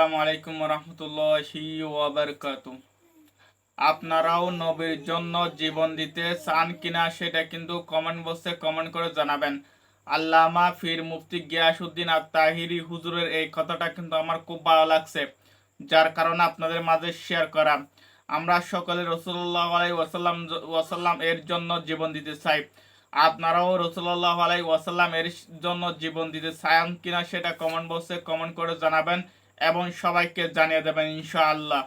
আসসালামু আলাইকুম রহমতুল্লাহি ওয়া বারাকাতুহু। আপনারাও নবীর জন্য জীবন দিতে চান কিনা সেটা কিন্তু কমেন্ট বক্সে কমেন্ট করে জানাবেন। আল্লামা ফির মুফতি গিয়াসউদ্দিন আত-তাহিরি হুজুরের এই কথাটা কিন্তু আমার খুব ভালো লাগছে, যার কারণে আপনাদের মাঝে শেয়ার করা। আমরা সকলে রাসূলুল্লাহ আলাইহি ওয়াসাল্লাম এর জন্য জীবন দিতে চাই। আপনারাও রাসূলুল্লাহ আলাইহি ওয়াসাল্লাম এর জন্য জীবন দিতে চান কিনা সেটা কমেন্ট বক্সে কমেন্ট করে জানাবেন এবং সবাইকে জানিয়ে দেবেন ইনশাআল্লাহ।